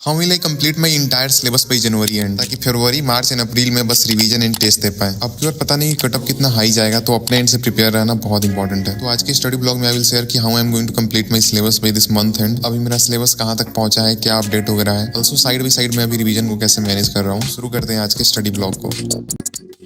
How will I complete my entire syllabus by January and, ताकि फरवरी मार्च and April में बस revision and test दे पाए। अब की बार पता नहीं कट ऑफ कितना हाई जाएगा, तो अपने एंड से प्रिपेयर रहना बहुत इंपॉर्टेंट है। तो आज के स्टडी ब्लॉग में आई विल शेयर कि how I am going to complete my syllabus by this month end. अभी मेरा सिलेबस कहाँ तक पहुंचा है, क्या अपडेट हो रहा है, ऑल्सो साइड बाई साइड में अभी रिवीजन को कैसे मैनेज कर रहा हूँ। शुरू करते हैं आज के स्टडी ब्लॉग को।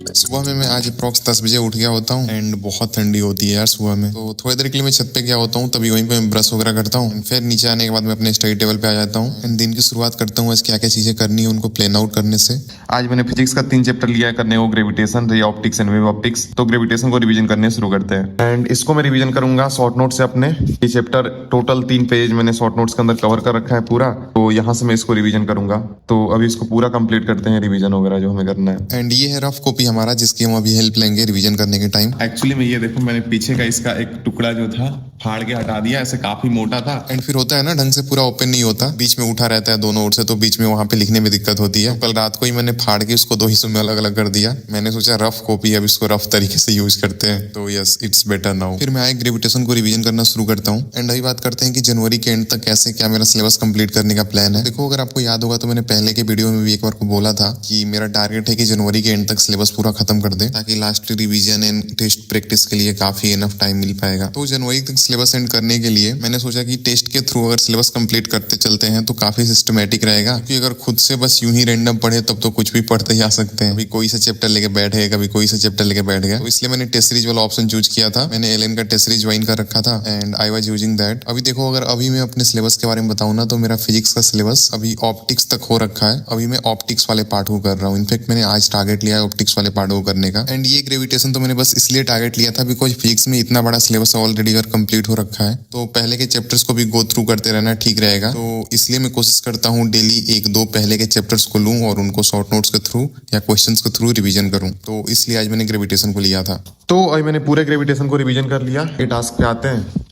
सुबह में मैं आज अप्रॉक्स 10 बजे उठ गया होता हूँ एंड बहुत ठंडी होती है यार सुबह में। तो थोड़ी देर के लिए मैं छत पे गया होता हूँ, तभी वहीं पे मैं ब्रश वगैरह करता हूँ। फिर नीचे आने के बाद मैं अपने स्टडी टेबल पे आ जाता हूँ एंड दिन की शुरुआत करता हूँ। आज क्या क्या चीजें करनी है उनको प्लान आउट करने से। आज मैंने फिजिक्स का 3 चैप्टर लिया है करने को, gravitation, ray optics and wave optics. तो ग्रेविटेशन को रिवीजन करने शुरू करते हैं एंड इसको मैं रिवीजन करूंगा शॉर्ट नोट से अपने। ये चैप्टर टोटल 3 पेज मैंने शॉर्ट नोट्स के अंदर कवर कर रखा है पूरा, तो यहाँ से मैं इसको रिवीजन करूंगा। तो अभी इसको पूरा कंप्लीट करते हैं रिवीजन वगैरह जो हमें करना है। एंड ये है रफ कॉपी हमारा, जिसकी हम अभी हेल्प लेंगे रिवीजन करने के टाइम। एक्चुअली में ये देखो, मैंने पीछे का इसका एक टुकड़ा जो था फाड़ के हटा दिया, ऐसे काफी मोटा था। एंड फिर होता है ना, ढंग से पूरा ओपन नहीं होता, बीच में उठा रहता है दोनों ओर से, तो बीच में वहां पे लिखने में दिक्कत होती है। तो कल रात को ही मैंने फाड़ के उसको 2 हिस्सों में अलग अलग कर दिया। मैंने सोचा रफ कॉपी, अब इसको रफ तरीके से यूज करते हैं, तो यस इट्स बेटर नाउ। फिर मैं आए ग्रेविटेशन को रिवीजन करना शुरू करता हूँ एंड अभी बात करते हैं कि जनवरी के एंड तक कैसे क्या मेरा सिलेबस कंप्लीट करने का प्लान है। देखो, अगर आपको याद होगा तो मैंने पहले के वीडियो में भी एक बार को बोला था कि मेरा टारगेट है कि जनवरी के एंड तक सिलेबस पूरा खत्म कर दे, ताकि last revision and test practice के लिए काफी इनफ टाइम मिल पाएगा। तो जनवरी तक सिलेबस एंड करने के लिए मैंने सोचा कि टेस्ट के थ्रू अगर सिलेबस कंप्लीट करते चलते हैं तो काफी सिस्टमेटिक रहेगा। क्योंकि अगर खुद से बस यूं ही रैंडम पढ़े तब तो कुछ भी पढ़ते ही आ सकते हैं। कभी कोई सा चैप्टर लेके बैठ गए, कभी कोई सा चैप्टर लेके बैठ गया। तो इसलिए मैंने टेस्ट सीरीज वाला ऑप्शन चूज किया था। मैंने एलएन का टेस्ट सीरीज ज्वाइन कर रखा था and I was using that. अभी देखो, अगर अभी मैं अपने सिलेबस के बारे में बताऊं ना, तो मेरा फिजिक्स का सिलेबस अभी ऑप्टिक्स तक हो रखा है। अभी मैं ऑप्टिक्स वाले पार्ट को कर रहा हूँ। इनफैक्ट मैंने आज टारगेट लिया है ऑप्टिक्स वाले पार्ट को करने का। एंड ये ग्रेविटेशन तो मैंने बस इसलिए टारगेट लिया था बिकॉज फिजिक्स में इतना बड़ा सिलेबस ऑलरेडी अगर कंप्लीट हो रखा है, तो पहले के चैप्टर्स को भी गो थ्रू करते रहना ठीक रहेगा। तो इसलिए मैं कोशिश करता हूँ डेली 1-2 पहले के चैप्टर्स को लूँ और उनको शॉर्ट नोट्स के थ्रू या क्वेश्चंस के थ्रू रिवीजन करूँ। तो इसलिए आज मैंने ग्रेविटेशन को लिया था। तो अभी मैंने पूरे ग्रेविटेशन को रिवीजन कर लिया। ये टास्क पे आते हैं।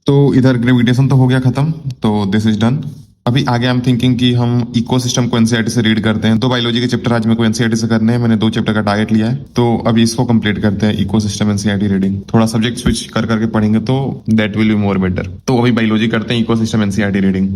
तो इधर ग्रेविटेशन तो हो गया खत्म, तो दिस इज डन। अभी आगे आई एम थिंकिंग कि हम इकोसिस्टम को एनसीईआरटी से रीड करते हैं। तो बायोलॉजी के चैप्टर आज मेरे को एनसीईआरटी से करने हैं। मैंने 2 चैप्टर का टारगेट लिया है, तो अभी इसको कंप्लीट करते हैं। इकोसिस्टम एनसीईआरटी रीडिंग, थोड़ा सब्जेक्ट स्विच कर करके पढ़ेंगे तो that will be more better. तो अभी बायोलॉजी करते हैं, इकोसिस्टम एनसीईआरटी रीडिंग।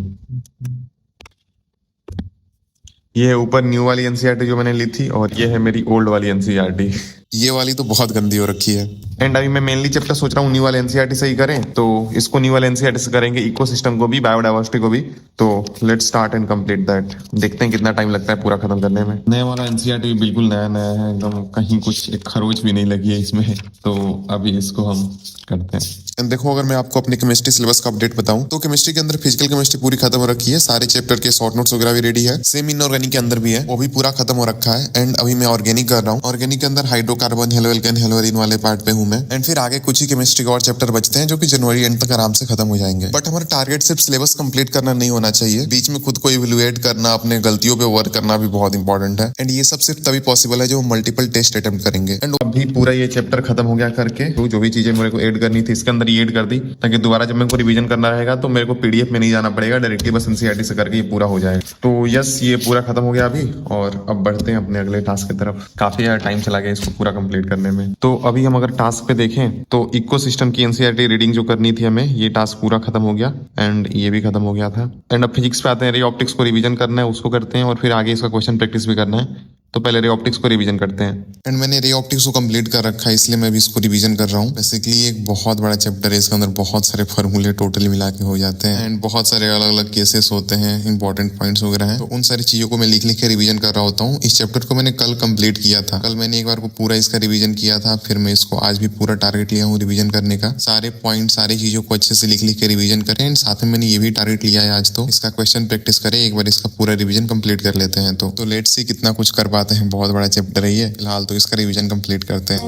ये है ऊपर न्यू वाली एनसीईआरटी जो मैंने ली थी, और ये है मेरी ओल्ड वाली एनसीईआरटी। ये वाली तो बहुत गंदी हो रखी है। एंड अभी मैं मेनली चैप्टर सोच रहा हूँ न्यू वाले एनसीईआरटी से ही करें, तो इसको न्यू वाले एनसीईआरटी से करेंगे, इकोसिस्टम को भी, बायोडाइवर्सिटी को भी। तो let's start and complete that. देखते हैं कितना टाइम लगता है पूरा खत्म करने में। नया वाला एनसीईआरटी बिल्कुल नया नया है एकदम, कहीं कुछ एक खरोच भी नहीं लगी है इसमें। तो अभी इसको हम करते हैं। एंड देखो, अगर मैं आपको अपने केमिस्ट्री सिलेबस का अपडेट बताऊं, तो केमिस्ट्री के अंदर फिजिकल केमिस्ट्री पूरी खत्म हो रखी है। सारे चैप्टर के शॉर्ट नोट्स वगैरह भी रेडी है। सेम इनऑर्गेनिक के अंदर भी है, वो भी पूरा खत्म हो रखा है। एंड अभी मैं ऑर्गेनिक कर रहा हूँ। ऑर्गेनिक के अंदर हाइड्रोकार्बन, हेलोएल्केन, हेलोअरीन वाले पार्ट पे हूँ मैं। एंड फिर आगे कुछ ही केमिस्ट्री के और चैप्टर बचते हैं जो कि जनवरी एंड तक आराम से खत्म हो जाएंगे। बट हमारा टारगेट सिर्फ सिलेबस कंप्लीट करना नहीं होना चाहिए, बीच में खुद को इवेल्युएट करना, अपने गलतियों पे वर्क करना भी बहुत इंपॉर्टेंट है। एंड ये सब सिर्फ तभी पॉसिबल है जो मल्टीपल टेस्ट अटेम्प्ट करेंगे। एंड अभी पूरा ये चैप्टर खत्म हो गया करके, तो जो भी चीजें मेरे को ऐड करनी थी इसके अंदर ये ऐड कर दी, ताकि दोबारा जब मेरे को रिवीजन करना रहेगा तो मेरे को पीडीएफ में नहीं जाना पड़ेगा, डायरेक्टली बस एनसीईआरटी से करके ये पूरा हो जाएगा। तो यस, ये पूरा खत्म हो गया अभी, और अब बढ़ते हैं अपने अगले टास्क की तरफ। काफी यार टाइम चला गया इसको पूरा कंप्लीट करने में। तो अभी हम अगर टास्क पे देखें तो इकोसिस्टम की एनसीईआरटी रीडिंग जो करनी थी हमें, ये टास्क पूरा खत्म हो गया एंड ये भी खत्म हो गया था। एंड अब फिजिक्स पे आते हैं, रे ऑप्टिक्स को रिवीजन करना है, उसको करते हैं, और फिर आगे इसका क्वेश्चन प्रैक्टिस भी करना है। तो पहले रे ऑप्टिक्स को रिवीजन करते हैं। एंड मैंने रे ऑप्टिक्स को कंप्लीट कर रखा है, इसलिए मैं भी इसको रिवीजन कर रहा हूँ। बेसिकली एक बहुत बड़ा चैप्टर है, इसके अंदर बहुत सारे फॉर्मूले टोटली मिला के हो जाते हैं एंड बहुत सारे अलग अलग केसेस होते हैं, इंपॉर्टेंट पॉइंट्स वगैरह हैं। तो उन सारी चीजों को मैं लिख लिख के रिवीजन कर रहा होता हूँ। इस चैप्टर को मैंने कल कंप्लीट किया था। कल मैंने एक बार को पूरा इसका रिवीजन किया था, फिर मैं इसको आज भी पूरा टारगेट लिया हूँ रिवीजन करने का। सारे पॉइंट, सारी चीजों को अच्छे से लिख लिख के रिवीजन करें। एंड साथ में मैंने ये भी टारगेट लिया है आज तो इसका क्वेश्चन प्रैक्टिस करें, एक बार इसका पूरा रिवीजन कंप्लीट कर लेते हैं। तो लेट्स सी कितना कुछ कर पाते हैं। बहुत बड़ा चैप्टर है ये। फिलहाल तो इसका रिवीजन कंप्लीट करते हैं।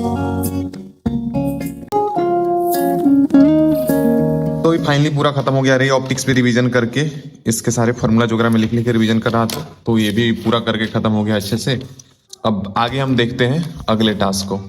तो ये फाइनली पूरा खत्म हो गया रे ऑप्टिक्स पे रिवीजन करके। इसके सारे फॉर्मूला जो मैं लिख लिख के रिवीजन कर रहा था, तो ये भी पूरा करके खत्म हो गया अच्छे से। अब आगे हम देखते हैं अगले टास्क को।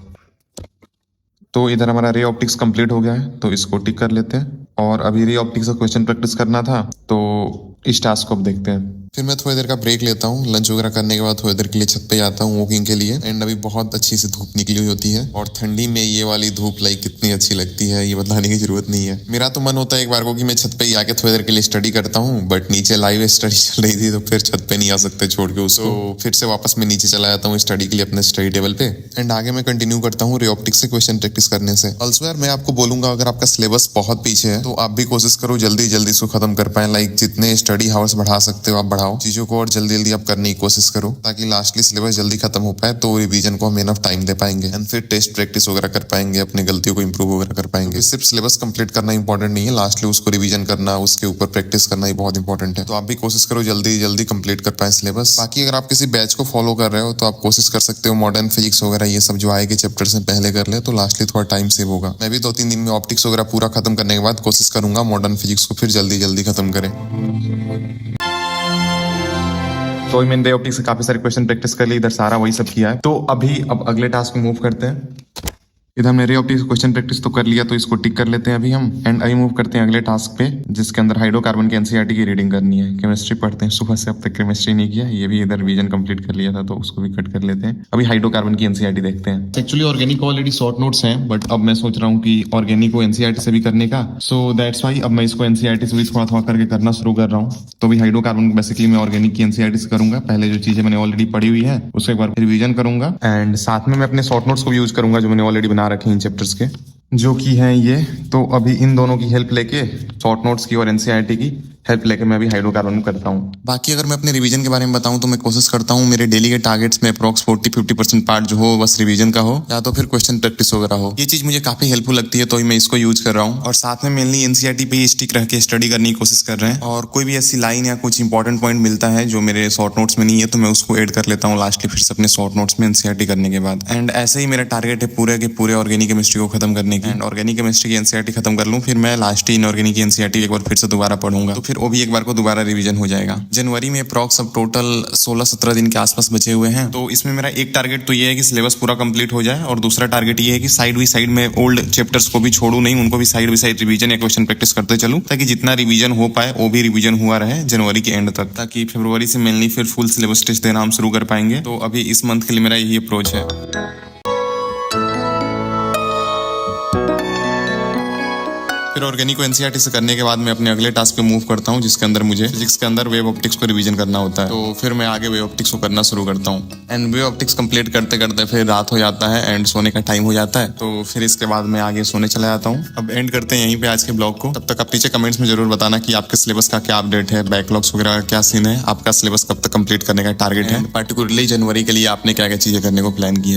तो इधर हमारा रे ऑप्टिक्स कंप्लीट हो गया है, तो इसको टिक कर लेते हैं। और अभी रे ऑप्टिक्स का क्वेश्चन प्रैक्टिस करना था, तो इस टास्क को अब देखते हैं। फिर मैं थोड़ी देर का ब्रेक लेता हूँ, लंच वगैरह करने के बाद थोड़ी देर के लिए छत पे जाता हूँ वॉकिंग के लिए। एंड अभी बहुत अच्छी सी धूप निकली हुई होती है और ठंडी में ये वाली धूप लाइक कितनी अच्छी लगती है ये बताने की जरूरत नहीं है। मेरा तो मन होता है एक बार को कि मैं छत पे ही आके थोड़ी देर के लिए स्टडी करता हूँ, बट नीचे लाइव स्टडी चल रही थी तो फिर छत पे नहीं आ सकते छोड़ के उसको, तो फिर से वापस मैं नीचे चला जाता हूँ स्टडी के लिए अपने स्टडी टेबल पे। एंड आगे मैं कंटिन्यू करता हूँ रे ऑप्टिक्स से क्वेश्चन प्रैक्टिस करने से। ऑल्सो यार मैं आपको बोलूंगा अगर आपका सिलेबस बहुत पीछे है तो आप भी कोशिश करो जल्दी जल्दी इसको खत्म कर पाए। लाइक जितने स्टडी हावर्स बढ़ा सकते हो आप बढ़ाओ चीजों को और जल्दी जल्दी आप करने की कोशिश करो ताकि लास्टली सिलेबस जल्दी खत्म हो पाए तो रिवीजन को हम इनफ टाइम दे पाएंगे एंड फिर टेस्ट प्रैक्टिस वगैरह कर पाएंगे, अपनी गलतियों को इंप्रूव वगैरह कर पाएंगे। सिर्फ सिलेबस कंप्लीट करना इंपॉर्टेंट नहीं है, लास्टली उसको रिवीजन करना उसके ऊपर प्रैक्टिस करना ही बहुत इंपॉर्टेंट है। तो आप भी कोशिश करो जल्दी जल्दी कंप्लीट कर पाए सिलेबस। बाकी अगर आप किसी बैच को फॉलो कर रहे हो तो आप कोशिश कर सकते हो मॉडर्न फिजिक्स वगैरह ये सब जो आएगी चैप्टर से पहले कर ले तो लास्टली थोड़ा टाइम सेव होगा। मैं भी 2-3 दिन में ऑप्टिक्स वगैरह पूरा खत्म करने के बाद कोशिश करूंगा मॉडर्न फिजिक्स को फिर जल्दी जल्दी खत्म करें। तो मैंने रे ऑप्टिक्स से काफी सारे क्वेश्चन प्रैक्टिस कर ली, इधर सारा वही सब किया है। तो अब अगले टास्क में मूव करते हैं। इधर हमने रे ऑप्टिक्स क्वेश्चन प्रैक्टिस तो कर लिया तो इसको टिक कर लेते हैं अभी हम। एंड अभी मूव करते हैं अगले टास्क पे जिसके अंदर हाइड्रोकार्बन के एनसीईआरटी की रीडिंग करनी है। केमिस्ट्री पढ़ते हैं, सुबह से अब तक केमिस्ट्री नहीं किया, ये भी इधर रिवीजन कंप्लीट कर लिया था तो उसको भी कट कर लेते हैं। अभी हाइड्रोकार्बन की एनसीईआरटी देखते हैं। Actually organic already short notes हैं बट अब मैं सोच रहा हूँ कि ऑर्गेनिक को एनसीईआरटी से भी करने का, सो दैट्स वाई अब मैं इसको एनसीईआरटी से भी थोड़ा थोड़ा करके करना शुरू कर रहा हूँ। तो अभी हाइड्रोकार्बन बेसिकली मैं ऑर्गेनिक की एनसीईआरटी से करूंगा। पहले जो चीजें मैंने ऑलरेडी पढ़ी हुई है उसको एक बार रिवीजन करूंगा एंड साथ में मैं अपने शॉर्ट नोट्स को भी यूज करूंगा जो मैंने ऑलरेडी बना रखे हैं इन चैप्टर्स के, जो कि हैं ये। तो अभी इन दोनों की हेल्प लेके शॉर्ट नोट्स की और एनसीईआरटी की हेल्प लेके मैं भी हाइड्रोकार्बन करता हूँ। बाकी अगर मैं अपने रिवीजन के बारे में बताऊं तो मैं कोशिश करता हूं मेरे डेली के टारगेट्स में अप्रॉक्स 40-50% पार्ट जो हो बस रिवीजन का हो या तो फिर क्वेश्चन प्रैक्टिस वगैरह हो। ये चीज मुझे काफी हेल्पफुल लगती है तो मैं इसको यूज कर रहा हूँ। और साथ में मेनली एनसीईआरटी पे ही स्टिक रह के स्टडी करने की कोशिश कर रहे हैं और कोई भी ऐसी लाइन या कुछ इंपॉर्टेंट पॉइंट मिलता है जो मेरे शॉर्ट नोट्स में नहीं है तो मैं उसको एड कर लेता हूँ लास्टली फिर से अपने शॉर्ट नोट्स में एनसीईआरटी करने के बाद। एंड ऐसे ही मेरा टारगेट है पूरे के पूरे ऑर्गेनिक केमिस्ट्री को खत्म करने की। एंड ऑर्गेनिक केमिस्ट्री की एनसीईआरटी खत्म कर लूँ फिर मैं लास्ट इनऑर्गेनिक की एनसीईआरटी एक बार फिर से दोबारा पढ़ूंगा तो फिर वो भी एक बार को दोबारा रिवीजन हो जाएगा। जनवरी में अप्रॉक्स अब टोटल 16-17 दिन के आसपास बचे हुए हैं तो इसमें मेरा एक टारगेट तो ये है कि सिलेबस पूरा कंप्लीट हो जाए और दूसरा टारगेट ये है कि साइड बाई साइड में ओल्ड चैप्टर्स को भी छोड़ू नहीं, उनको भी साइड बाई साइड रिवीजन या क्वेश्चन प्रैक्टिस करते चलूं ताकि जितना रिवीजन हो पाए वो भी रिवीजन हुआ रहे जनवरी के एंड तक, ताकि फरवरी से मेनली फिर फुल सिलेबस टेस्ट देना हम शुरू कर पाएंगे। तो अभी इस मंथ के लिए मेरा यही अप्रोच है। फिर ऑर्गेनिक को एनसीईआरटी से करने के बाद मैं अपने अगले टास्क पे मूव करता हूँ जिसके अंदर मुझे फिजिक्स के अंदर वेव ऑप्टिक्स को रिवीजन करना होता है। तो फिर मैं आगे वेव ऑप्टिक्स को करना शुरू करता हूँ एंड वेव ऑप्टिक्स कंप्लीट करते करते फिर रात हो जाता है एंड सोने का टाइम हो जाता है तो फिर इसके बाद मैं आगे सोने चला जाता हूँ। अब एंड करते हैं यहीं पे आज के ब्लॉग को। तब तक आप नीचे कमेंट्स में जरूर बताना कि आपके सिलेबस का क्या अपडेट है, बैकलॉग्स वगैरह का क्या सीन है, आपका सिलेबस कब तक कंप्लीट करने का टारगेट है, पर्टिकुलरली जनवरी के लिए आपने क्या क्या चीजें करने को प्लान की है।